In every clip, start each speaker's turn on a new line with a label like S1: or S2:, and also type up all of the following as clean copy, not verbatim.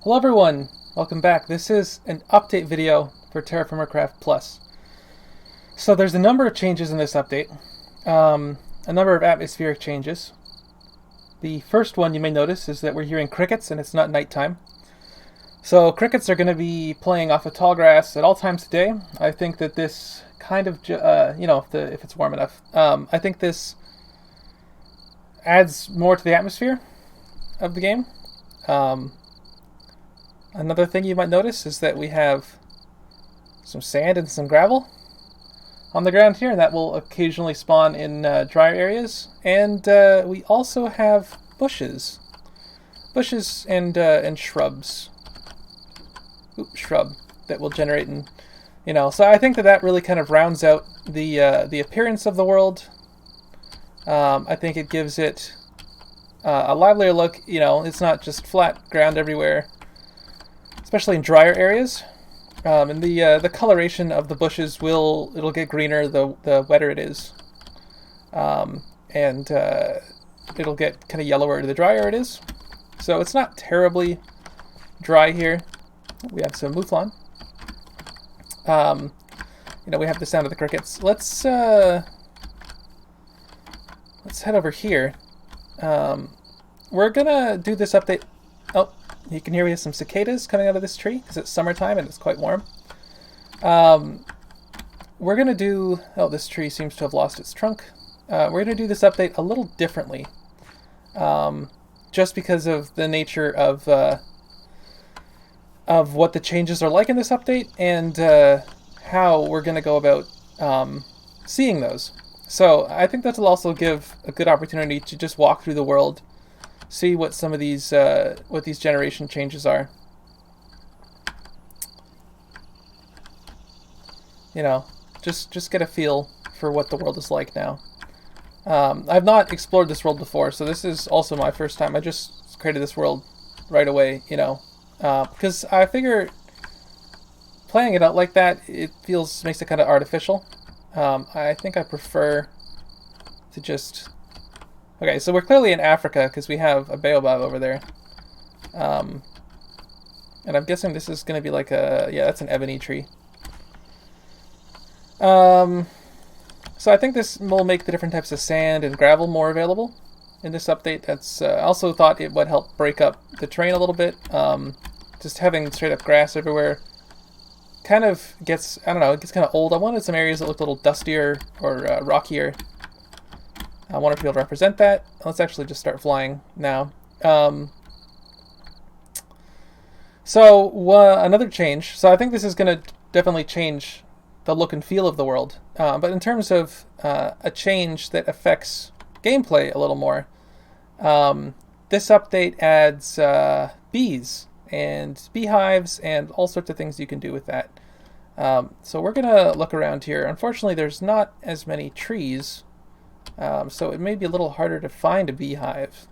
S1: Hello everyone, welcome back. This is an update video for TerraFirmaCraft Plus. So there's a number of changes in this update, a number of atmospheric changes. The first one you may notice is that we're hearing crickets and it's not nighttime. So crickets are going to be playing off of tall grass at all times of day. I think that this kind of, if it's warm enough, I think this adds more to the atmosphere of the game. Another thing you might notice is that we have some sand and some gravel on the ground here, and that will occasionally spawn in drier areas. And we also have bushes and shrubs. Shrub that will generate, and So I think that really kind of rounds out the appearance of the world. I think it gives it a livelier look. It's not just flat ground everywhere, especially in drier areas. And the coloration of the bushes it'll get greener the wetter it is, and it'll get kind of yellower the drier it is. So it's not terribly dry here. We have some mouflon. We have the sound of the crickets. Let's head over here. We're gonna do this update. Oh, you can hear we have some cicadas coming out of this tree because it's summertime and it's quite warm. We're gonna do. Oh, this tree seems to have lost its trunk. We're gonna do this update a little differently, just because of the nature of what the changes are like in this update and how we're going to go about seeing those. So I think that'll also give a good opportunity to just walk through the world, see what some of these generation changes are. Just get a feel for what the world is like now. I've not explored this world before, so this is also my first time. I just created this world right away, because I figure playing it out like that, makes it kind of artificial. I think I prefer to just... Okay, so we're clearly in Africa because we have a baobab over there. And I'm guessing this is going to be like that's an ebony tree. So I think this will make the different types of sand and gravel more available in this update. I also thought it would help break up the terrain a little bit. Just having straight up grass everywhere kind of gets, it gets kind of old. I wanted some areas that looked a little dustier or rockier. I wanted to be able to represent that. Let's actually just start flying now. Another change. So I think this is going to definitely change the look and feel of the world. But in terms of a change that affects gameplay a little more, this update adds bees and beehives and all sorts of things you can do with that. So we're gonna look around here. Unfortunately, there's not as many trees, so it may be a little harder to find a beehive.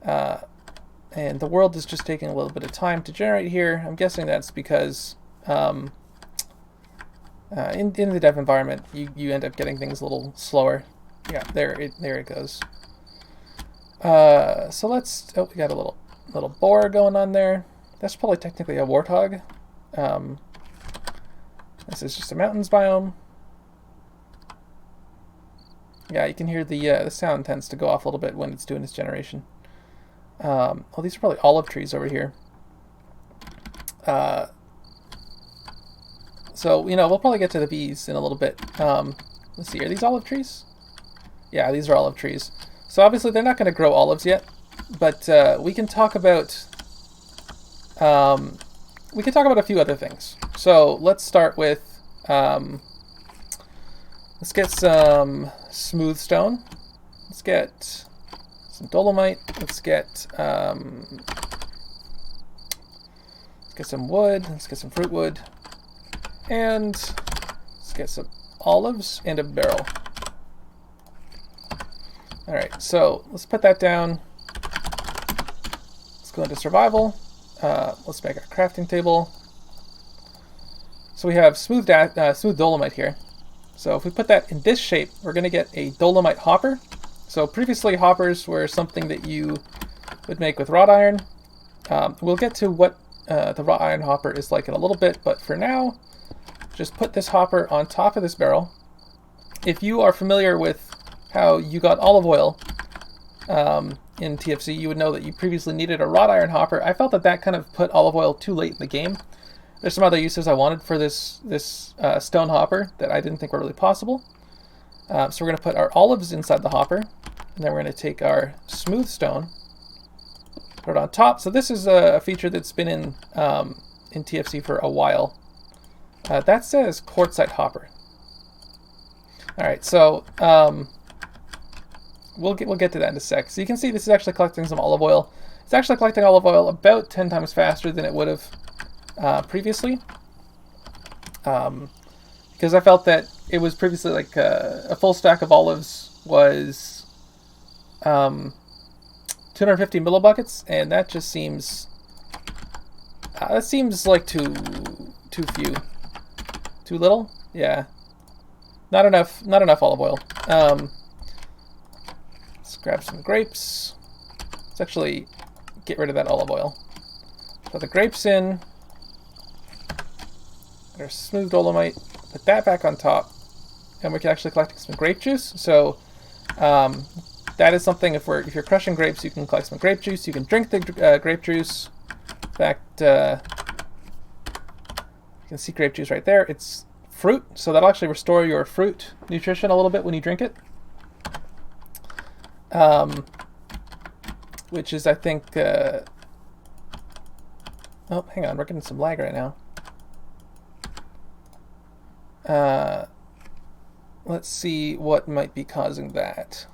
S1: And the world is just taking a little bit of time to generate here. I'm guessing that's because in the dev environment, you end up getting things a little slower. Yeah, there it goes. So let's. Oh, we got a little boar going on there. That's probably technically a warthog. This is just a mountains biome. Yeah, you can hear the sound tends to go off a little bit when it's doing its generation. These are probably olive trees over here. So we'll probably get to the bees in a little bit. Let's see, are these olive trees? Yeah, these are olive trees. So obviously they're not going to grow olives yet. But we can talk about a few other things. So let's start with let's get some smooth stone. Let's get some dolomite. Let's get some wood. Let's get some fruit wood, and let's get some olives and a barrel. All right, so let's put that down. Go into survival. Let's make our crafting table. So we have smooth dolomite here. So if we put that in this shape, we're going to get a dolomite hopper. So previously hoppers were something that you would make with wrought iron. We'll get to what the wrought iron hopper is like in a little bit, but for now, just put this hopper on top of this barrel. If you are familiar with how you got olive oil in TFC, you would know that you previously needed a wrought iron hopper. I felt that that kind of put olive oil too late in the game. There's some other uses I wanted for this stone hopper that I didn't think were really possible. So we're going to put our olives inside the hopper, and then we're going to take our smooth stone, put it on top. So this is a feature that's been in TFC for a while. That says quartzite hopper. All right, so we'll get to that in a sec. So you can see this is actually collecting some olive oil. It's actually collecting olive oil about 10 times faster than it would have previously, because I felt that it was previously like a full stack of olives was 250 millibuckets, and that just seems like too few, too little. Yeah, not enough olive oil. Let's grab some grapes. Let's actually get rid of that olive oil. Put the grapes in. Put our smooth dolomite. Put that back on top, and we can actually collect some grape juice. So that is something. If you're crushing grapes, you can collect some grape juice. You can drink the grape juice. In fact, you can see grape juice right there. It's fruit, so that'll actually restore your fruit nutrition a little bit when you drink it. Which is, I think, oh, hang on, we're getting some lag right now. Let's see what might be causing that.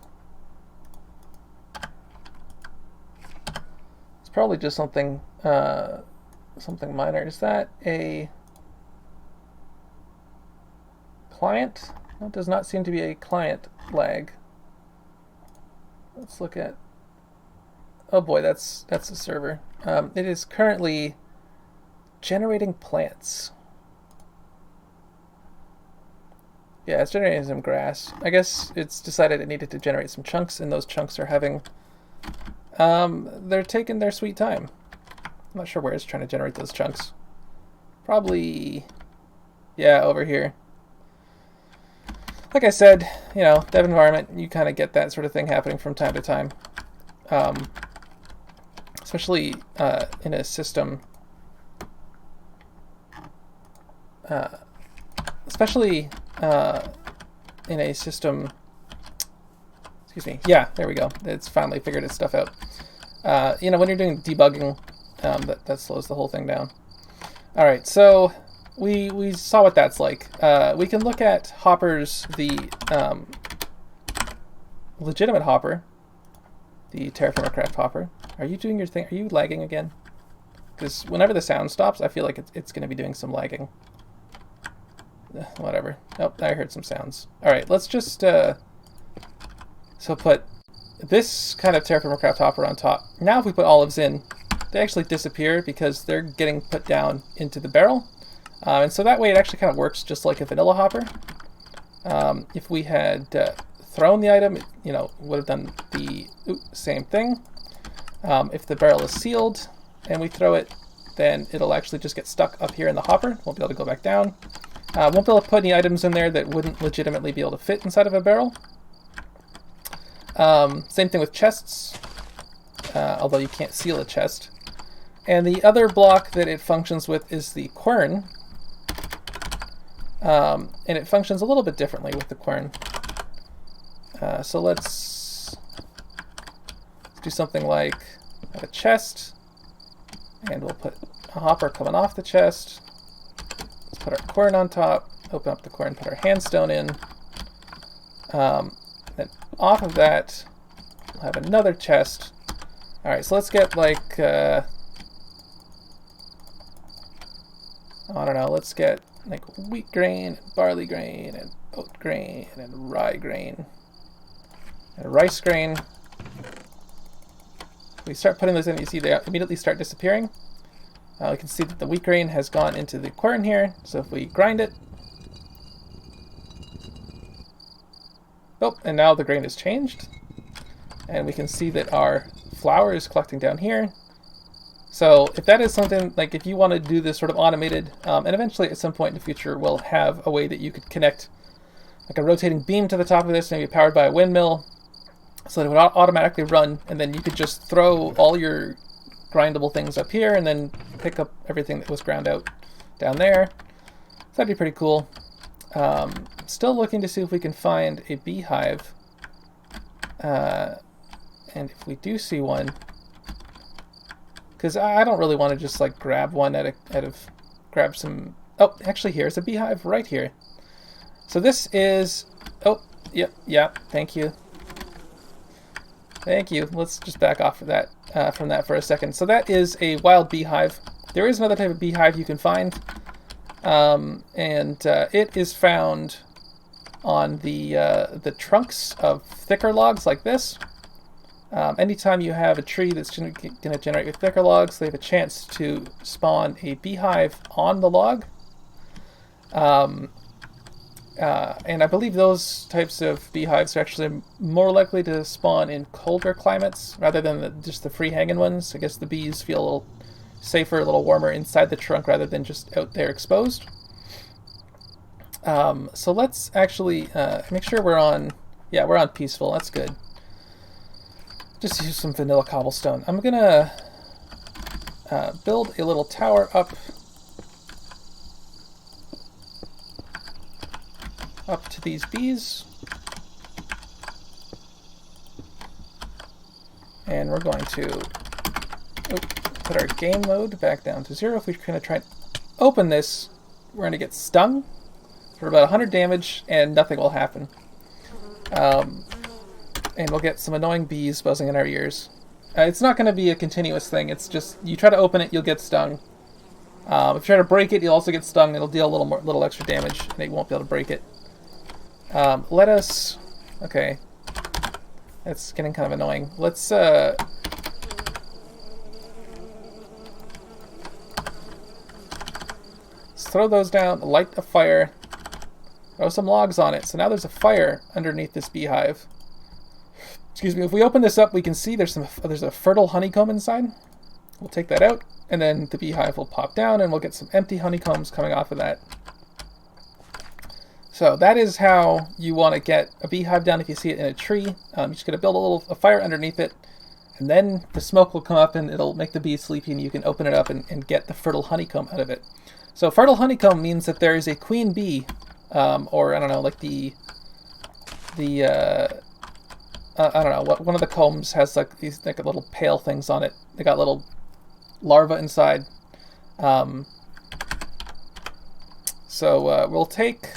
S1: It's probably just something minor. Is that a client? That does not seem to be a client lag. Let's look at. Oh boy, that's a server. It is currently generating plants. Yeah, it's generating some grass. I guess it's decided it needed to generate some chunks, and those chunks are having... they're taking their sweet time. I'm not sure where it's trying to generate those chunks. Probably... yeah, over here. Like I said, you know, dev environment, you kind of get that sort of thing happening from time to time. Especially in a system... in a system, excuse me, yeah, there we go. It's finally figured its stuff out. You know, when you're doing debugging, that slows the whole thing down. All right, so we saw what that's like. We can look at hoppers, the legitimate hopper, the TerraFirmaCraft hopper. Are you doing your thing? Are you lagging again? Because whenever the sound stops, I feel like it's going to be doing some lagging. Whatever. Oh, I heard some sounds. Alright, let's just so put this kind of TerraFirmaCraft hopper on top. Now if we put olives in, they actually disappear because they're getting put down into the barrel. And so that way it actually kind of works just like a vanilla hopper. If we had thrown the item, it, you know, would have done the same thing. If the barrel is sealed and we throw it, then it'll actually just get stuck up here in the hopper. Won't be able to go back down. Won't be able to put any items in there that wouldn't legitimately be able to fit inside of a barrel. Same thing with chests, although you can't seal a chest. And the other block that it functions with is the quern. And it functions a little bit differently with the quern. So let's do something like have a chest, and we'll put a hopper coming off the chest. Put our quern on top, open up the quern, put our handstone in. Then off of that, we'll have another chest. Alright, so let's get like, I don't know, let's get like wheat grain, and barley grain, and oat grain, and rye grain, and rice grain. We start putting those in, you see they immediately start disappearing. We can see that the wheat grain has gone into the quern here, so if we grind it... oh, and now the grain has changed. And we can see that our flour is collecting down here. So if that is something, like if you want to do this sort of automated, and eventually at some point in the future we'll have a way that you could connect like a rotating beam to the top of this, maybe powered by a windmill, so that it would automatically run, and then you could just throw all your grindable things up here and then pick up everything that was ground out down there. So that'd be pretty cool. Still looking to see if we can find a beehive. And if we do see one, because I don't really want to just like grab one grab some. Oh, actually, here's a beehive right here. So this is. Oh, yep, yeah. Thank you. Thank you. Let's just back off from that for a second. So that is a wild beehive. There is another type of beehive you can find, and it is found on the trunks of thicker logs like this. Anytime you have a tree that's going to generate with thicker logs, they have a chance to spawn a beehive on the log. And I believe those types of beehives are actually more likely to spawn in colder climates rather than just the free-hanging ones. I guess the bees feel a little safer, a little warmer inside the trunk rather than just out there exposed. So let's actually make sure we're on peaceful. That's good. Just use some vanilla cobblestone. I'm gonna build a little tower up to these bees, and we're going to put our game mode back down to 0. If we're going to try and open this, we're going to get stung for about 100 damage and nothing will happen. And we'll get some annoying bees buzzing in our ears. It's not going to be a continuous thing. It's just you try to open it, you'll get stung. If you try to break it, you'll also get stung. It'll deal a little extra damage, and you won't be able to break it. Okay, that's getting kind of annoying. Let's throw those down, light a fire, throw some logs on it. So now there's a fire underneath this beehive. Excuse me. If we open this up, we can see there's a fertile honeycomb inside. We'll take that out, and then the beehive will pop down, and we'll get some empty honeycombs coming off of that. So that is how you want to get a beehive down if you see it in a tree. You're just going to build a fire underneath it, and then the smoke will come up and it'll make the bees sleepy, and you can open it up and get the fertile honeycomb out of it. So fertile honeycomb means that there is a queen bee, or I don't know, like I don't know, what one of the combs has like these like little pale things on it. They got little larvae inside. So we'll take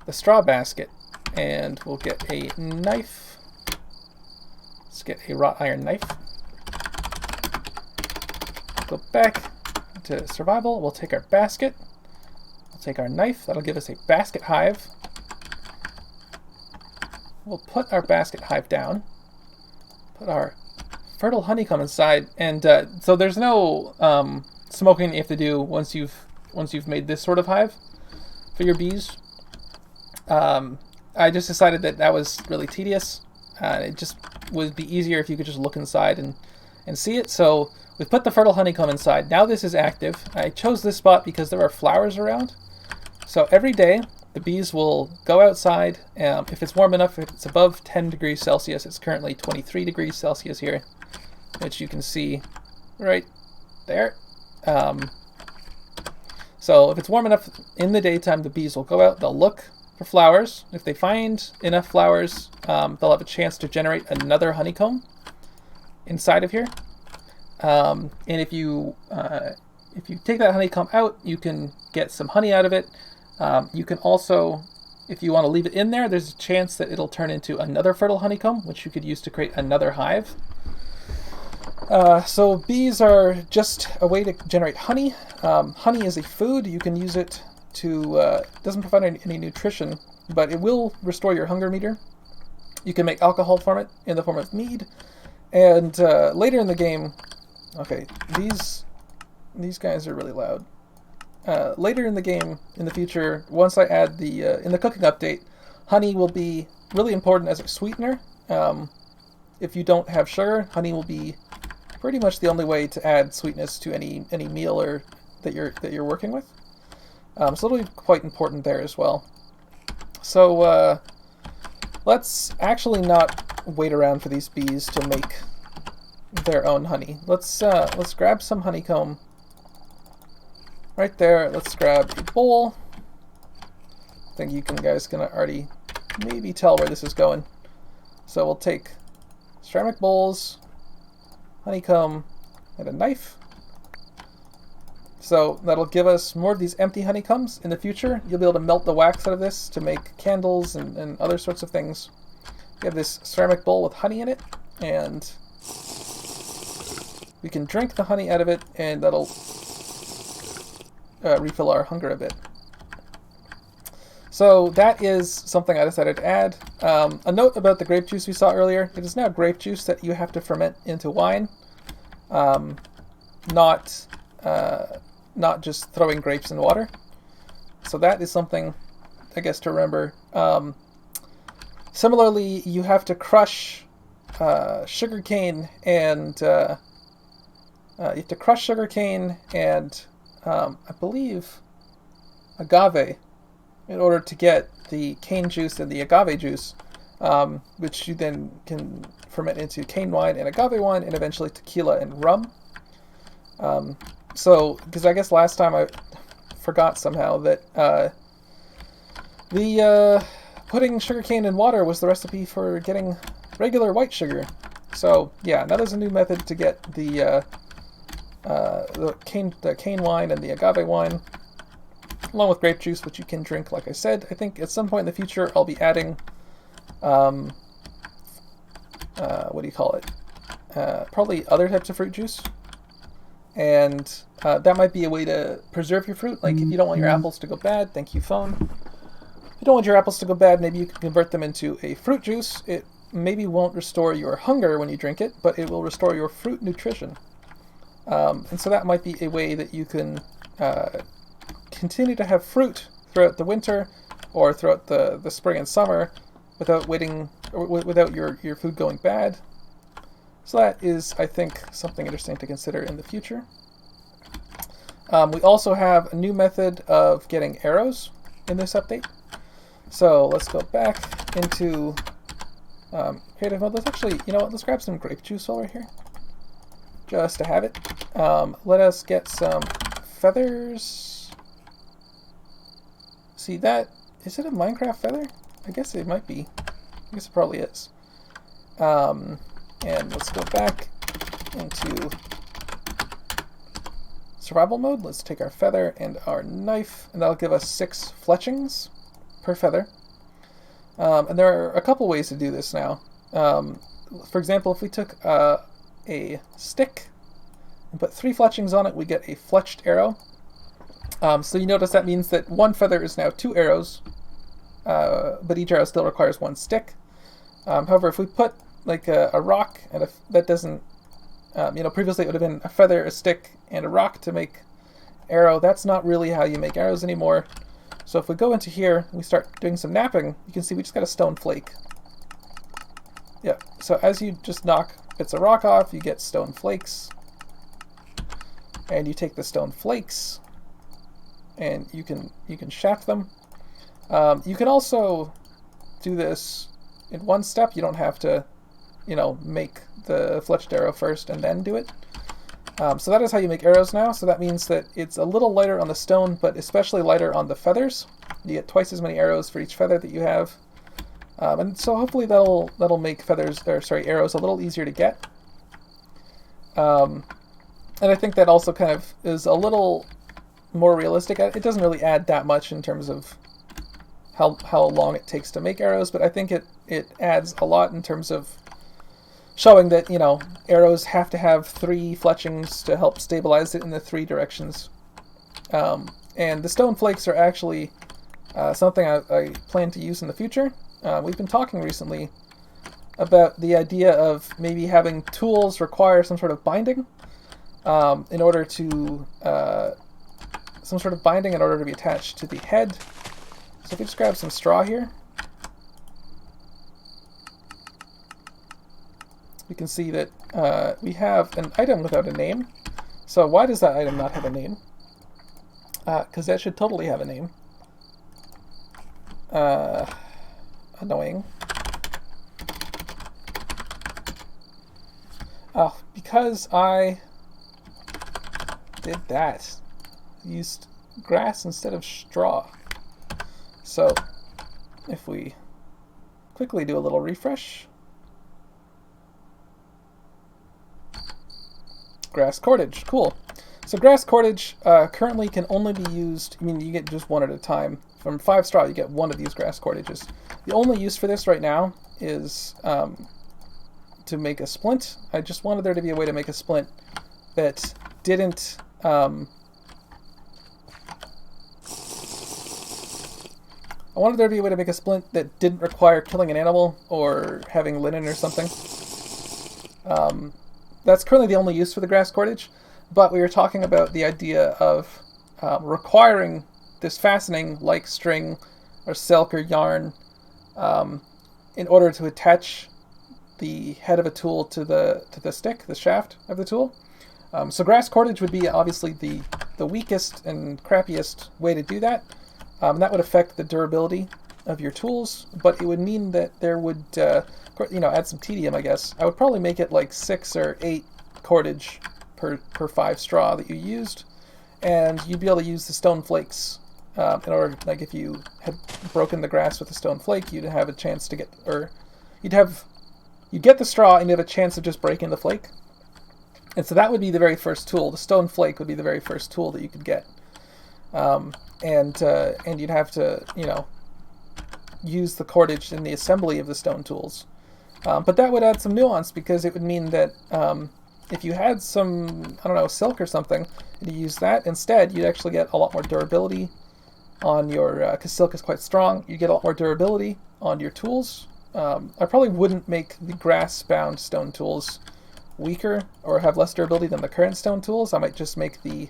S1: the straw basket and we'll get a knife. Let's get a wrought iron knife. Go back to survival. We'll take our basket. We'll take our knife. That'll give us a basket hive. We'll put our basket hive down. Put our fertile honeycomb inside, and so there's no smoking that you have to do once you've made this sort of hive for your bees. I just decided that was really tedious. It just would be easier if you could just look inside and see it. So we've put the fertile honeycomb inside. Now this is active. I chose this spot because there are flowers around. So every day the bees will go outside. If it's warm enough, if it's above 10 degrees Celsius, it's currently 23 degrees Celsius here, which you can see right there. So if it's warm enough in the daytime, the bees will go out, they'll look for flowers. If they find enough flowers, they'll have a chance to generate another honeycomb inside of here. And if you take that honeycomb out, you can get some honey out of it. You can also, if you want to leave it in there, there's a chance that it'll turn into another fertile honeycomb, which you could use to create another hive. So bees are just a way to generate honey. Honey is a food. You can use it to, doesn't provide any nutrition, but it will restore your hunger meter. You can make alcohol from it in the form of mead. And later in the game, okay, these guys are really loud. Later in the game, in the future, once I add in the cooking update, honey will be really important as a sweetener. If you don't have sugar, honey will be pretty much the only way to add sweetness to any meal or that you're working with. So it'll be quite important there as well. So let's actually not wait around for these bees to make their own honey. Let's grab some honeycomb right there. Let's grab a bowl. I think you guys can already maybe tell where this is going. So we'll take ceramic bowls, honeycomb, and a knife. So that'll give us more of these empty honeycombs in the future. You'll be able to melt the wax out of this to make candles and other sorts of things. We have this ceramic bowl with honey in it, and we can drink the honey out of it, and that'll refill our hunger a bit. So that is something I decided to add. A note about the grape juice we saw earlier. It is now grape juice that you have to ferment into wine, not just throwing grapes in water. So that is something, I guess, to remember. Similarly, you have to crush sugarcane and I believe agave in order to get the cane juice and the agave juice, which you then can ferment into cane wine and agave wine and eventually tequila and rum. So, because I guess last time I forgot somehow that putting sugarcane in water was the recipe for getting regular white sugar. So yeah, now there's a new method to get the cane wine and the agave wine, along with grape juice, which you can drink, like I said. I think at some point in the future I'll be adding, what do you call it? Probably other types of fruit juice. And that might be a way to preserve your fruit. Like if you don't want your apples to go bad, thank you phone. If you don't want your apples to go bad, maybe you can convert them into a fruit juice. It maybe won't restore your hunger when you drink it, but it will restore your fruit nutrition. And so that might be a way that you can continue to have fruit throughout the winter or throughout the spring and summer without without your food going bad. So that is, I think, something interesting to consider in the future. We also have a new method of getting arrows in this update. So let's go back into creative mode. Let's actually, you know what, let's grab some grape juice while we're here, just to have it. Let us get some feathers. See that? Is it a Minecraft feather? I guess it might be. I guess it probably is. And let's go back into survival mode. Let's take our feather and our knife, and that'll give us 6 fletchings per feather. And there are a couple ways to do this now. For example, if we took a stick and put 3 fletchings on it, we get a fletched arrow. So you notice that means that 1 feather is now 2 arrows, but each arrow still requires 1 stick. However, if we put like a rock, and that doesn't, previously it would have been a feather, a stick, and a rock to make arrow. That's not really how you make arrows anymore. So if we go into here, and we start doing some knapping, you can see we just got a stone flake. Yeah, so as you just knock bits of rock off, you get stone flakes. And you take the stone flakes, and you can shaft them. You can also do this in one step. You don't have to make the fletched arrow first and then do it. So that is how you make arrows now. So that means that it's a little lighter on the stone, but especially lighter on the feathers. You get twice as many arrows for each feather that you have. And so hopefully that'll make arrows a little easier to get. And I think that also kind of is a little more realistic. It doesn't really add that much in terms of how long it takes to make arrows, but I think it adds a lot in terms of showing that, arrows have to have 3 fletchings to help stabilize it in the 3 directions. And the stone flakes are actually something I plan to use in the future. We've been talking recently about the idea of maybe having tools require some sort of binding in order to be attached to the head. So if we just grab some straw here, we can see that we have an item without a name. So why does that item not have a name? Because that should totally have a name. Annoying. Oh, because I did that. Used grass instead of straw. So, if we quickly do a little refresh. Grass cordage, cool. So grass cordage currently can only be used, I mean, you get just one at a time. From 5 straw, you get 1 of these grass cordages. The only use for this right now is to make a splint. I just wanted there to be a way to make a splint that didn't... I wanted there to be a way to make a splint that didn't require killing an animal or having linen or something. That's currently the only use for the grass cordage, but we were talking about the idea of requiring this fastening like string or silk or yarn in order to attach the head of a tool to the stick, the shaft of the tool. So grass cordage would be obviously the weakest and crappiest way to do that. That would affect the durability of your tools, but it would mean that there would, add some tedium, I guess. I would probably make it like 6 or 8 cordage per 5 straw that you used, and you'd be able to use the stone flakes in order, like if you had broken the grass with a stone flake, you'd have a chance to get, or you'd get the straw and you'd have a chance of just breaking the flake. And so that would be the very first tool. The stone flake would be the very first tool that you could get. And you'd have to, use the cordage in the assembly of the stone tools. But that would add some nuance because it would mean that if you had some, silk or something, and you use that instead, you'd actually get a lot more durability on your, because silk is quite strong, you get a lot more durability on your tools. I probably wouldn't make the grass-bound stone tools weaker or have less durability than the current stone tools. I might just make the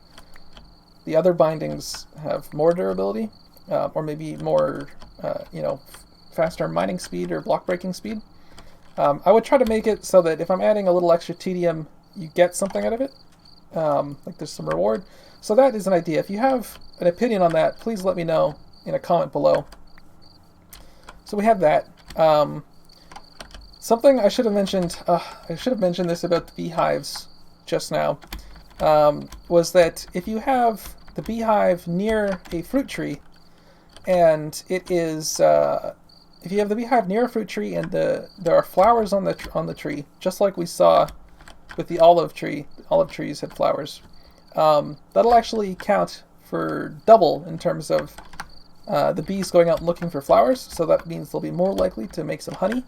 S1: other bindings have more durability, or maybe more, faster mining speed or block breaking speed. I would try to make it so that if I'm adding a little extra tedium, you get something out of it. Like there's some reward. So that is an idea. If you have an opinion on that, please let me know in a comment below. So we have that. Something I should have mentioned, this about the beehives just now, was that if you have the beehive near a fruit tree, and it is, if you have the beehive near a fruit tree and there are flowers on the tree, just like we saw with the olive tree, olive trees had flowers, that'll actually count for double in terms of the bees going out and looking for flowers, so that means they'll be more likely to make some honey.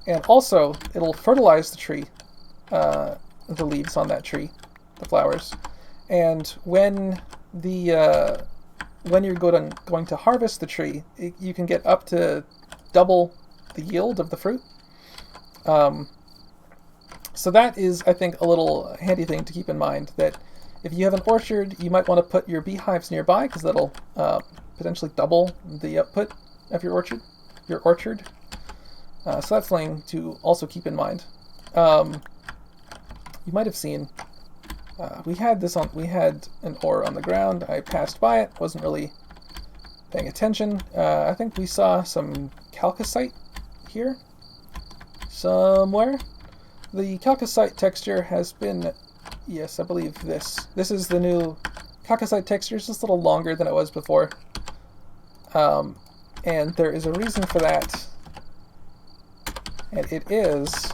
S1: And also, it'll fertilize the tree, the leaves on that tree, the flowers. And when you're going to harvest the tree, you can get up to double the yield of the fruit. So that is, I think, a little handy thing to keep in mind, that if you have an orchard, you might want to put your beehives nearby, because that'll potentially double the output of your orchard. So that's something to also keep in mind. You might have seen we had an ore on the ground. I passed by it, wasn't really paying attention. I think we saw some chalcocite here somewhere. The chalcocite texture has been, yes, I believe this is the new chalcocite texture. It's just a little longer than it was before, and there is a reason for that. And it is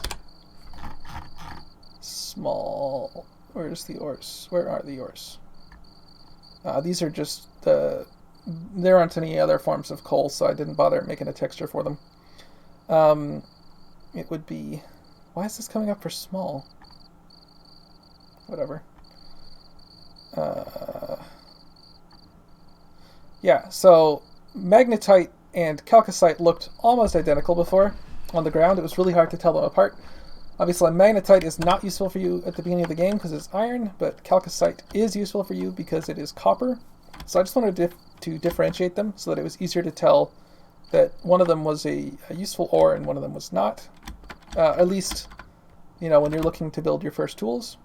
S1: small. Where's the ores? Where are the ores? These are just there aren't any other forms of coal, so I didn't bother making a texture for them. It would be... Why is this coming up for small? Whatever. Yeah, so magnetite and chalcocite looked almost identical before. On the ground, it was really hard to tell them apart. Obviously, magnetite is not useful for you at the beginning of the game because it's iron, but chalcocite is useful for you because it is copper. So I just wanted to differentiate them so that it was easier to tell that one of them was a useful ore and one of them was not. At least, you know, when you're looking to build your first tools.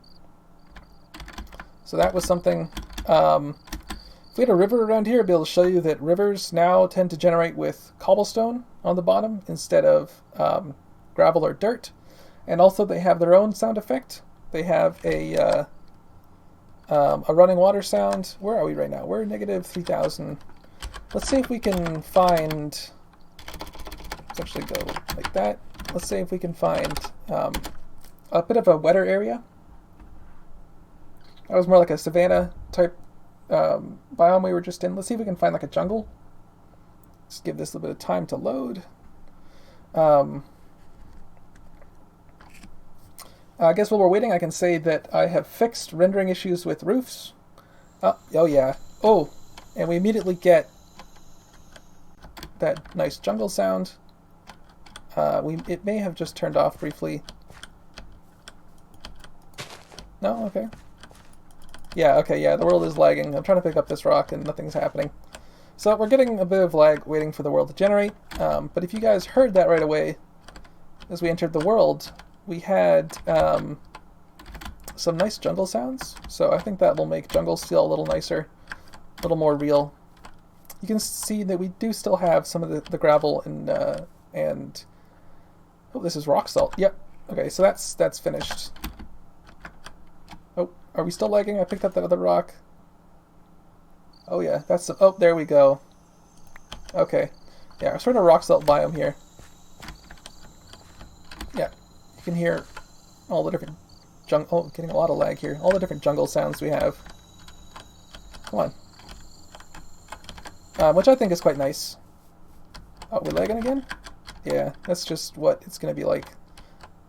S1: So that was something. If we had a river around here, I'd be able to show you that rivers now tend to generate with cobblestone on the bottom instead of gravel or dirt. And also they have their own sound effect. They have a running water sound. Where are we right now? We're negative 3,000. Let's see if we can find... Let's actually go like that. Let's see if we can find a bit of a wetter area. That was more like a savanna type biome we were just in. Let's see if we can find like a jungle. Let's give this a little bit of time to load. I guess while we're waiting, I can say that I have fixed rendering issues with roofs. Oh yeah. Oh, and we immediately get that nice jungle sound. It may have just turned off briefly. No? Okay. Yeah, okay, yeah, the world is lagging. I'm trying to pick up this rock and nothing's happening. So we're getting a bit of lag waiting for the world to generate. But if you guys heard that right away, as we entered the world, we had some nice jungle sounds. So I think that will make jungles feel a little nicer, a little more real. You can see that we do still have some of the gravel and oh, this is rock salt. Yep. Okay, so that's finished. Oh, are we still lagging? I picked up that other rock. Oh yeah, that's oh, there we go. Okay. Yeah, we're sort of rock salt biome here. Yeah, you can hear all the different oh, getting a lot of lag here. All the different jungle sounds we have. Come on. Which I think is quite nice. Oh, we're lagging again? Yeah, that's just what it's going to be like.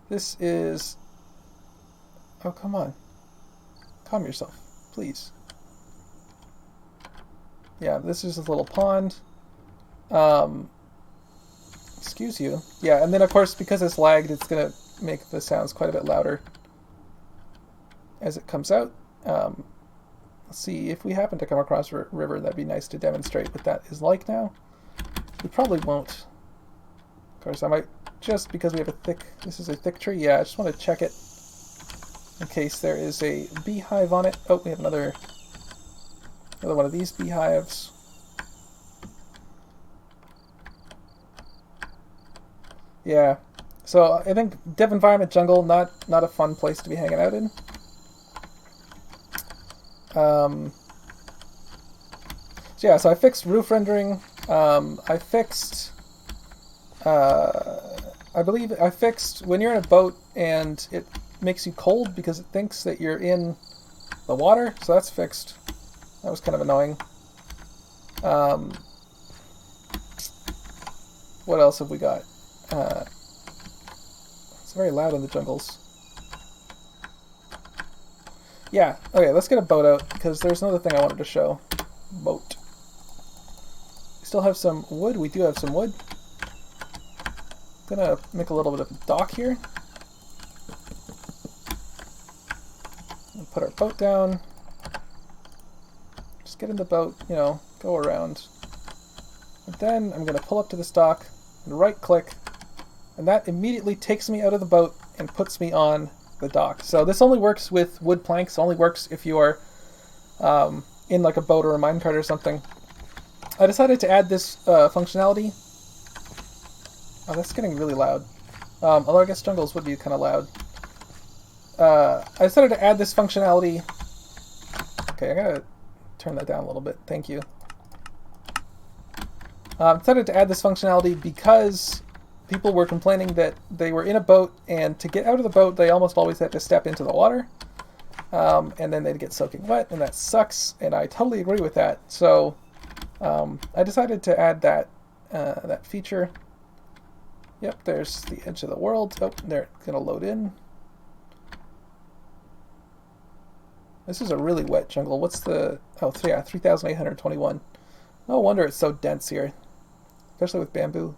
S1: This is... Oh, come on. Calm yourself, please. Yeah, this is a little pond. Excuse you. Yeah, and then of course, because it's lagged, it's going to make the sounds quite a bit louder as it comes out. Let's see, if we happen to come across a river, that'd be nice to demonstrate what that is like now. We probably won't. Of course, I might, just because we have this is a thick tree, yeah, I just want to check it in case there is a beehive on it. Oh, we have another one of these beehives. Yeah, so I think dev environment jungle, not a fun place to be hanging out in. So yeah, so I fixed roof rendering. I fixed, I believe I fixed when you're in a boat and it makes you cold because it thinks that you're in the water. So that's fixed. That was kind of annoying. What else have we got? It's very loud in the jungles. Yeah, okay, let's get a boat out, because there's another thing I wanted to show. Boat. We still have some wood. We do have some wood. Gonna make a little bit of a dock here. And put our boat down. Just get in the boat, you know, go around. And then I'm gonna pull up to this dock and right click, and that immediately takes me out of the boat and puts me on the dock. So this only works with wood planks, only works if you are in like a boat or a minecart or something. I decided to add this functionality. Oh, that's getting really loud. Although I guess jungles would be kind of loud. I decided to add this functionality. Okay, I gotta turn that down a little bit. Thank you. I decided to add this functionality because people were complaining that they were in a boat, and to get out of the boat, they almost always had to step into the water. And then they'd get soaking wet, and that sucks, and I totally agree with that. So I decided to add that feature. Yep, there's the edge of the world. Oh, they're going to load in. This is a really wet jungle. What's the... Oh, yeah, 3,821. No wonder it's so dense here, especially with bamboo.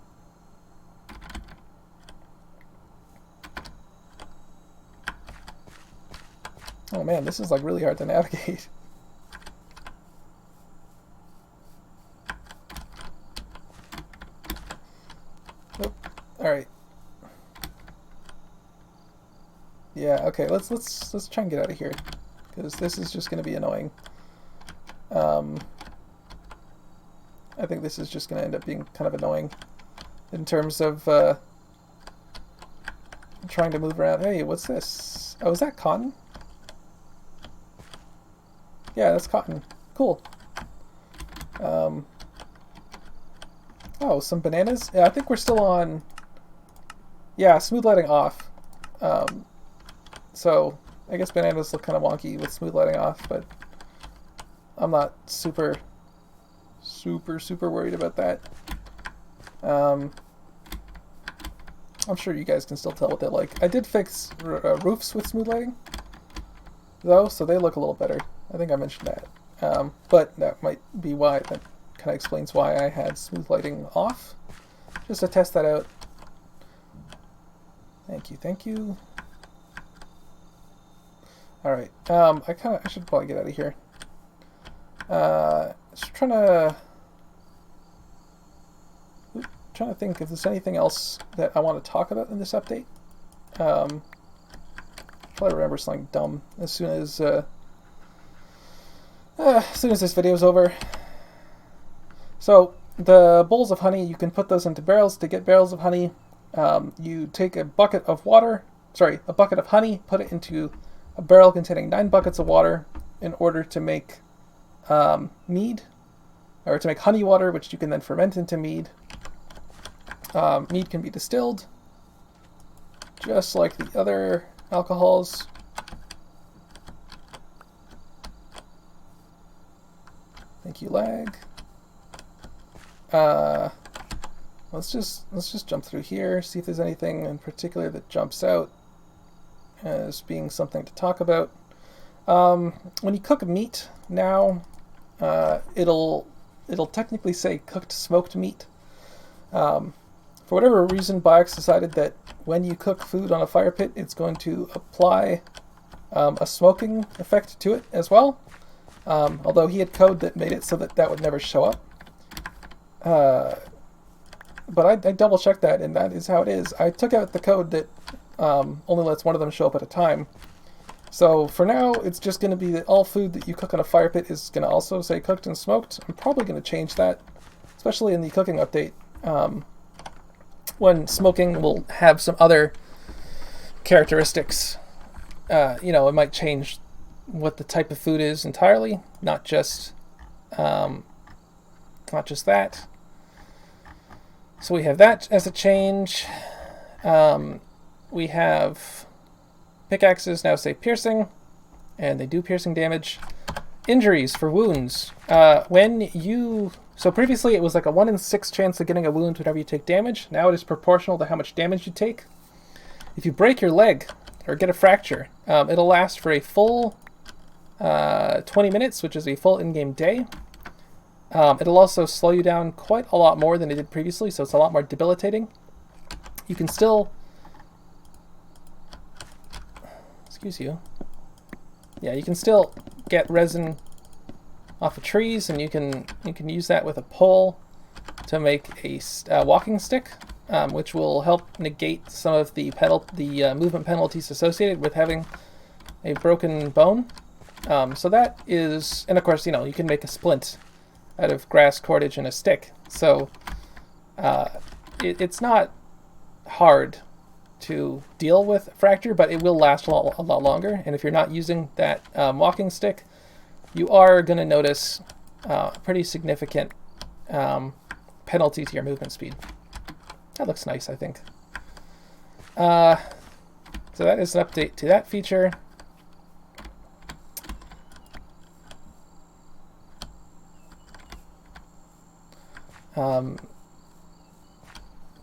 S1: Oh man, this is like really hard to navigate. Oh, alright. Yeah, okay, let's try and get out of here, because this is just going to be annoying. I think this is just going to end up being kind of annoying in terms of trying to move around. Hey, what's this? Oh, is that cotton? Yeah, that's cotton. Cool. Oh, some bananas? Yeah, I think we're still on... Yeah, smooth lighting off. So, I guess bananas look kind of wonky with smooth lighting off, but I'm not super worried about that. I'm sure you guys can still tell what they like. I did fix roofs with smooth lighting, though, so they look a little better. I think I mentioned that. But that might be why, that kind of explains why I had smooth lighting off, just to test that out. Thank you, thank you. Alright, I should probably get out of here. Just trying to think if there's anything else that I want to talk about in this update. Probably remember something dumb as soon as this video is over. So the bowls of honey, you can put those into barrels. To get barrels of honey, you take a bucket of honey, put it into a barrel containing 9 buckets of water in order to make mead, or to make honey water, which you can then ferment into mead. Mead can be distilled, just like the other alcohols. Thank you, lag. Let's just jump through here, see if there's anything in particular that jumps out as being something to talk about. When you cook meat now, it'll technically say cooked smoked meat. For whatever reason, Biox decided that when you cook food on a fire pit, it's going to apply a smoking effect to it as well. Although he had code that made it so that would never show up. But I double checked that, and that is how it is. I took out the code that only lets one of them show up at a time. So for now, it's just going to be that all food that you cook on a fire pit is going to also say cooked and smoked. I'm probably going to change that, especially in the cooking update, when smoking will have some other characteristics. It might change what the type of food is entirely, not just that. So we have that as a change. We have pickaxes now say piercing, and they do piercing damage. Injuries for wounds. So previously it was like a 1 in 6 chance of getting a wound whenever you take damage. Now it is proportional to how much damage you take. If you break your leg or get a fracture, it'll last for a full 20 minutes, which is a full in-game day. It'll also slow you down quite a lot more than it did previously, so it's a lot more debilitating. You can still... Excuse you. Yeah, you can still get resin off of trees, and you can use that with a pole to make a walking stick, which will help negate some of the movement penalties associated with having a broken bone. So that is... And of course, you can make a splint out of grass, cordage, and a stick. So it's not hard to deal with a fracture, but it will last a lot longer. And if you're not using that walking stick, you are going to notice a pretty significant penalty to your movement speed. That looks nice, I think. So that is an update to that feature.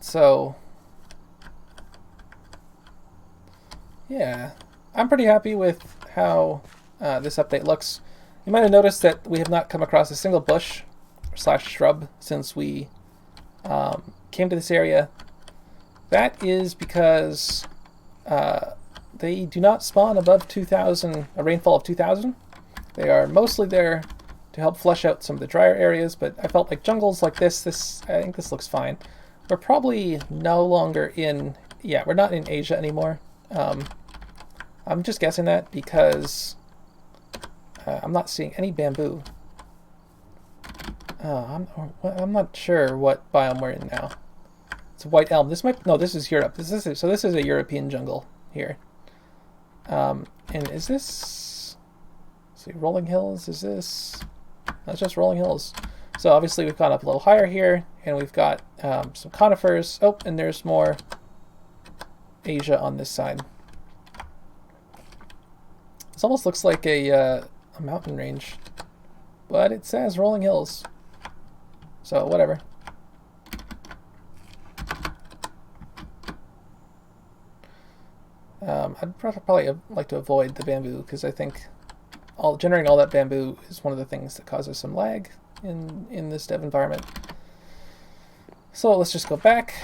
S1: So yeah, I'm pretty happy with how this update looks. You might have noticed that we have not come across a single bush / shrub since we came to this area. That is because they do not spawn above 2,000, a rainfall of 2,000. They are mostly there to help flush out some of the drier areas, but I felt like jungles like this, I think this looks fine. We're probably no longer in, we're not in Asia anymore. I'm just guessing that because I'm not seeing any bamboo. I'm not sure what biome we're in now. It's a white elm. This is Europe. This is a European jungle here. And is this? Let's see, rolling hills. Is this? No, it's just rolling hills. So obviously we've gone up a little higher here, and we've got some conifers. Oh, and there's more Asia on this side. This almost looks like a mountain range, but it says rolling hills. So whatever. I'd probably like to avoid the bamboo because I think generating all that bamboo is one of the things that causes some lag in this dev environment. So let's just go back.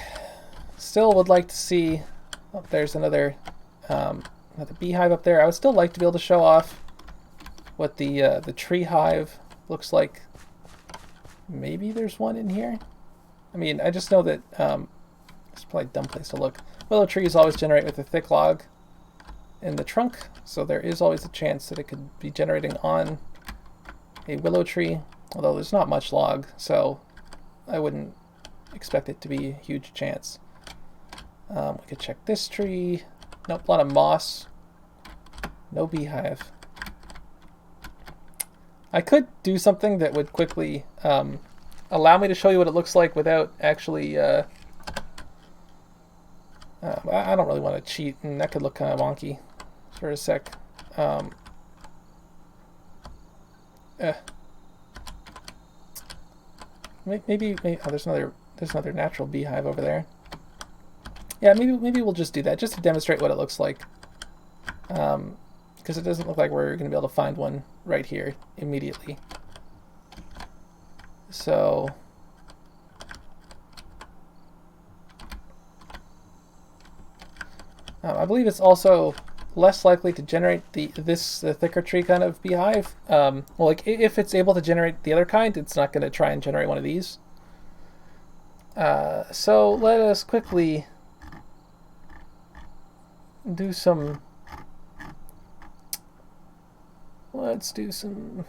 S1: Still would like to see. Oh, there's another beehive up there. I would still like to be able to show off what the tree hive looks like. Maybe there's one in here. I mean, I just know that it's probably a dumb place to look. Willow trees always generate with a thick log in the trunk, so there is always a chance that it could be generating on a willow tree, although there's not much log, so I wouldn't expect it to be a huge chance. We could check this tree. Nope, a lot of moss. No beehive. I could do something that would quickly allow me to show you what it looks like without actually... I don't really want to cheat, and that could look kind of wonky for a sec. Maybe oh, there's another natural beehive over there. Yeah, maybe we'll just do that just to demonstrate what it looks like. Because it doesn't look like we're going to be able to find one right here immediately. So I believe it's also less likely to generate the thicker tree kind of beehive. Well, like if it's able to generate the other kind, it's not going to try and generate one of these. So let us quickly do some. Let's do some.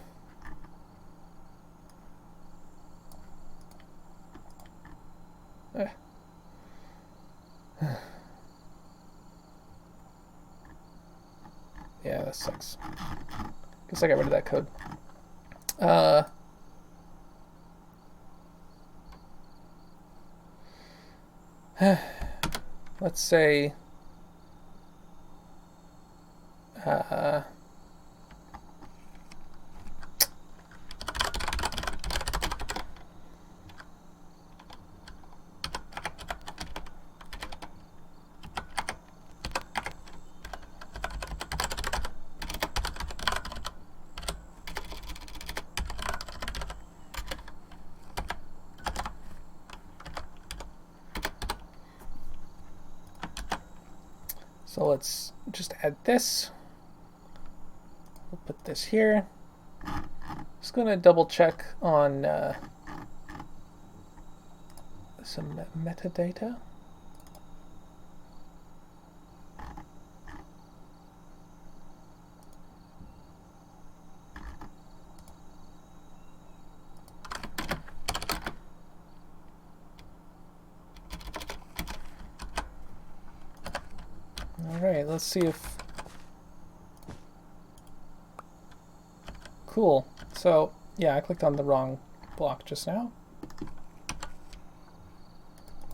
S1: Yeah, that sucks. Guess I got rid of that code. Let's say so let's just add this. We'll put this here. Just going to double check on some metadata. Alright, let's see if... Cool. So, yeah, I clicked on the wrong block just now.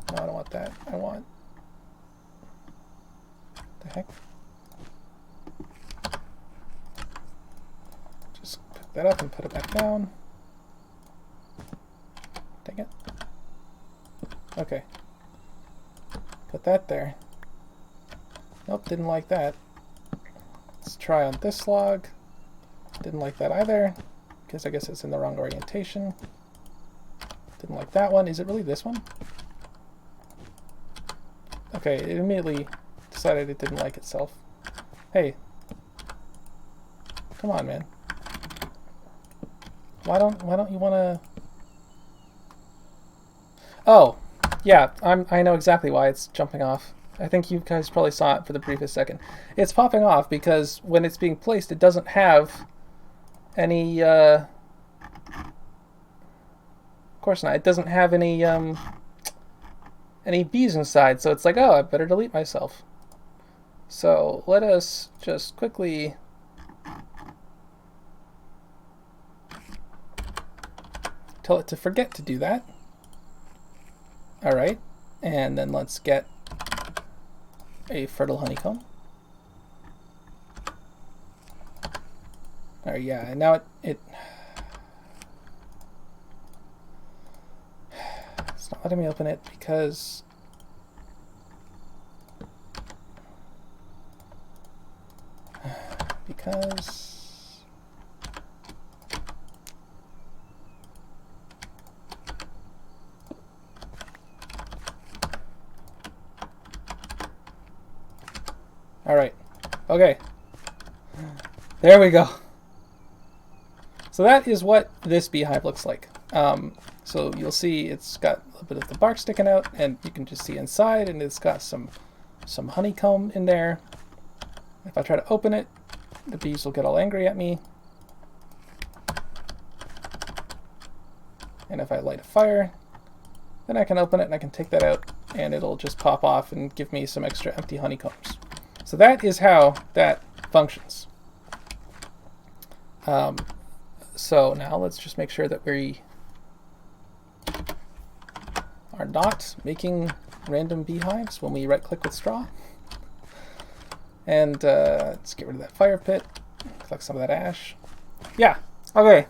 S1: No, I don't want that. I want... The heck? Just pick that up and put it back down. Dang it. Okay. Put that there. Nope, didn't like that. Let's try on this log. Didn't like that either, because I guess it's in the wrong orientation. Didn't like that one. Is it really this one? Okay, it immediately decided it didn't like itself. Hey. Come on, man. Why don't you wanna... Oh, yeah, I know exactly why it's jumping off. I think you guys probably saw it for the briefest second. It's popping off because when it's being placed, it doesn't have any, of course not, it doesn't have any bees inside, so it's like, oh, I better delete myself. So let us just quickly tell it to forget to do that. All right, and then let's get a fertile honeycomb. Oh yeah, and now it's not letting me open it because all right, okay, there we go. So that is what this beehive looks like. So you'll see it's got a little bit of the bark sticking out, and you can just see inside, and it's got some honeycomb in there. If I try to open it, the bees will get all angry at me. And if I light a fire, then I can open it and I can take that out, and it'll just pop off and give me some extra empty honeycombs. So that is how that functions. So now let's just make sure that we are not making random beehives when we right-click with straw. And let's get rid of that fire pit, collect some of that ash. Yeah, okay.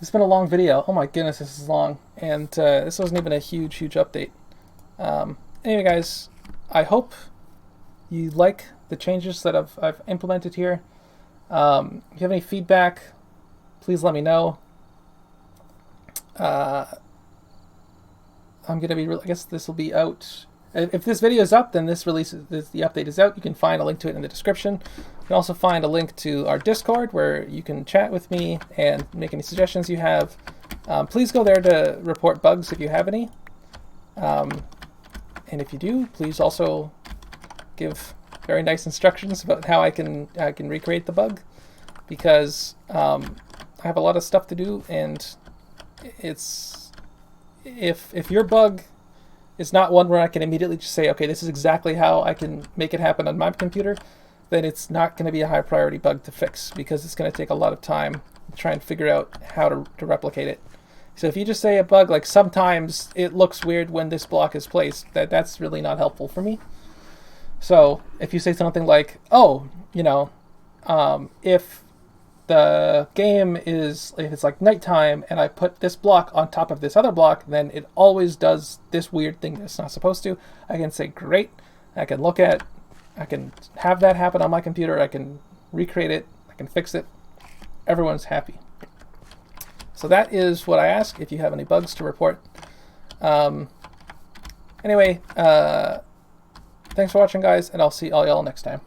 S1: It's been a long video. Oh my goodness, this is long. And this wasn't even a huge update. Anyway, guys, I hope you like the changes that I've implemented here. If you have any feedback, please let me know. I'm gonna be. I guess this will be out. If this video is up, then the update is out. You can find a link to it in the description. You can also find a link to our Discord where you can chat with me and make any suggestions you have. Please go there to report bugs if you have any. And if you do, please also give very nice instructions about how I can recreate the bug, because I have a lot of stuff to do, and it's if your bug is not one where I can immediately just say, okay, this is exactly how I can make it happen on my computer, then it's not going to be a high priority bug to fix, because it's going to take a lot of time to try and figure out how to replicate it. So if you just say a bug like sometimes it looks weird when this block is placed, that's really not helpful for me. So if you say something like, oh, you know, if the game is, if it's like nighttime and I put this block on top of this other block, then it always does this weird thing that's not supposed to. I can say, great, I can have that happen on my computer, I can recreate it, I can fix it, everyone's happy. So that is what I ask if you have any bugs to report. Anyway, thanks for watching, guys, and I'll see all y'all next time.